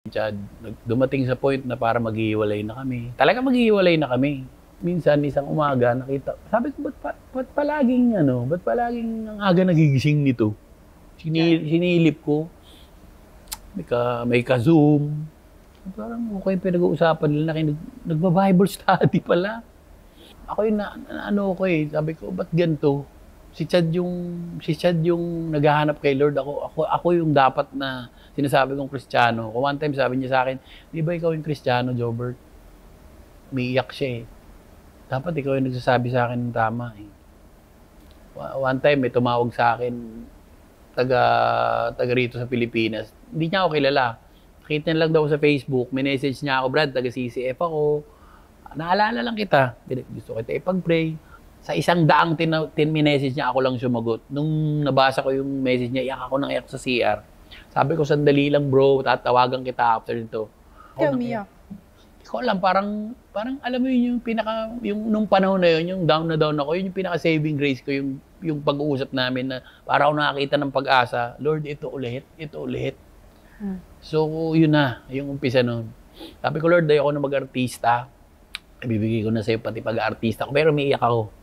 Chad, dumating sa point na para maghihiwalay na kami. Talaga maghihiwalay na kami. Minsan, isang umaga, nakita, sabi ko, ba't palaging ang aga nagigising nito? Sinilip ko, may ka-Zoom. Parang okay, pinag-uusapan nila, nagba-Bible study pala. Ako yung sabi ko, ba't ganito? Si Chad yung naghahanap kay Lord. Ako yung dapat na sinasabi kong Kristiyano. One time sabi niya sa akin, di ba ikaw yung Kristiyano, Jobert? Umiiyak siya eh. Dapat ikaw yung nagsasabi sa akin ng tama eh. One time may tumawag sa akin, taga rito sa Pilipinas. Hindi niya ako kilala. Nakita niya lang daw sa Facebook, may message niya ako, Brad, taga CCF ako. Naalala lang kita. Gusto kita ipag-pray. Sa 100 message niya, ako lang sumagot. Nung nabasa ko yung message niya, iyak ako ng iyak sa CR. Sabi ko, sandali lang bro, tatawagan kita after nito. Kaya umiyak. Hindi ko alam, parang alam mo yun, nung panahon na yun, yung down na down ako, yun yung pinaka-saving grace ko, yung pag-uusap namin na para ako nakakita ng pag-asa, Lord, ito ulit. So, yun na, yung umpisa nun. Sabi ko, Lord, ayoko na mag-artista. Ibibigay ko na sa'yo pati pag-artista ko, pero umiiyak ako.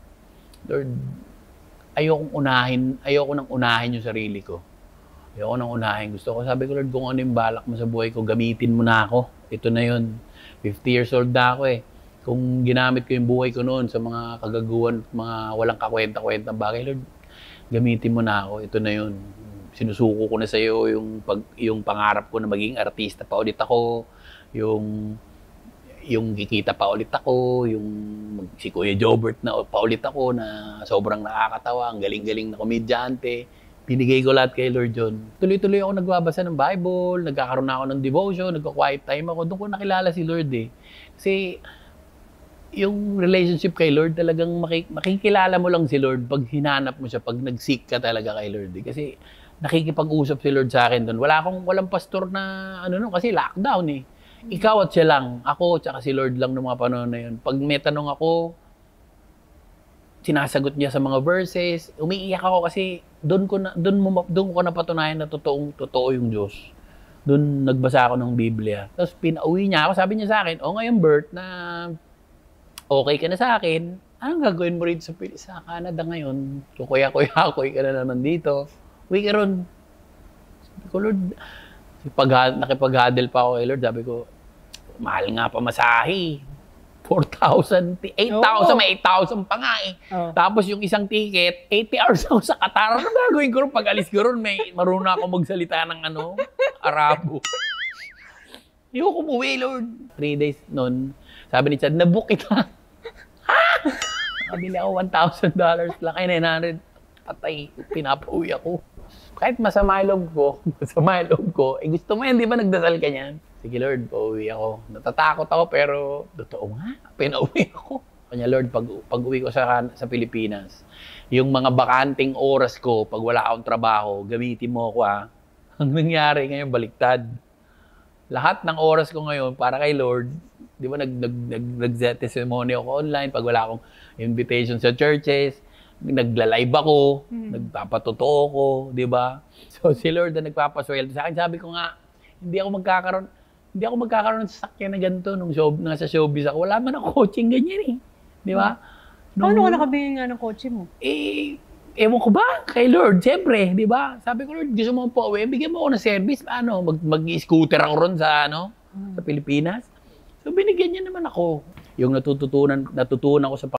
Lord, ayoko nang unahin yung sarili ko. Ayoko nang unahin. Gusto ko, sabi ko, Lord, kung ano yung balak mo sa buhay ko, gamitin mo na ako. Ito na yun. 50 years old na ako eh. Kung ginamit ko yung buhay ko noon sa mga kagaguhan, mga walang kakwenta-kwenta bagay, Lord, gamitin mo na ako. Ito na yun. Sinusuko ko na sa iyo yung pangarap ko na maging artista pa ulit ako, yung kikita pa ulit ako, yung si Kuya Jobert na pa ulit ako na sobrang nakakatawa, ang galing-galing na komedyante. Binigay ko lahat kay Lord John. Tuloy-tuloy ako nagbabasa ng Bible, nagkakaroon na ako ng devotion, nagka-quiet time ako. Doon ko nakilala si Lord eh. Kasi yung relationship kay Lord, talagang makikilala mo lang si Lord pag hinanap mo siya, pag nag-seek ka talaga kay Lord eh. Kasi nakikipag-usap si Lord sa akin doon. Walang pastor na kasi lockdown eh. Ikaw at siya lang. Ako tsaka si Lord lang ng mga panahon na yun. Pag may tanong ako, sinasagot niya sa mga verses. Umiiyak ako kasi doon ko napatunayan na totoo yung Diyos. Doon nagbasa ako ng Biblia. Tapos pinauwi niya ako. Sabi niya sa akin, ngayon Bert, na okay ka na sa akin. Anong gagawin mo rin sa Canada ngayon? Kukuya-kuya-kuya ka na naman dito. Uwi ka ron. Sabi ko, Lord, nakipag-huddle pa ako kay Lord. Sabi ko, mahal nga pa masahe. 4,000, 8,000, may 8,000 pa nga eh. Oh. Tapos yung isang ticket, 80 hours ako sa Qatar. Ano gagawin ko ron? Pag alis ko ron, marunong ako magsalita ng Arabo. Yung umuwi, Lord. 3 days nun, sabi ni Chad, nabook kita. Ha? Nakabili ako $1,000 lang. Ay, 900. Patay, pinapauwi ako. Kahit masama yung loob ko, gusto mo yan, di ba nagdasal ka niyan? Sige Lord, pauwi ako. Natatakot ako pero totoo nga, pinauwi ako. Kanya Lord, pag uwi ko sa Pilipinas, yung mga bakanting oras ko, pag wala akong trabaho, gamitin mo ako ha. Ang nangyari ngayon, baliktad. Lahat ng oras ko ngayon para kay Lord, di ba nag-testimony ako online, pag wala akong invitation sa churches, nagla-live ako, nagpapatotoo ko, di ba? So si Lord na nagpapasweldo sa akin, sabi ko nga, hindi ako magkakaroon ng sasakyan na ganito nung nasa showbiz ako. Wala man ako coaching ganyan eh. Di ba? Paano ka nakabili nga ng kotse mo? Ewan ko ba? Kay Lord, siyempre, di ba? Sabi ko, Lord, gusto mo po, bigyan mo ako ng service. Mag-scooter ako ron sa Pilipinas. So binigyan niya naman ako. Yung natutunan ko sa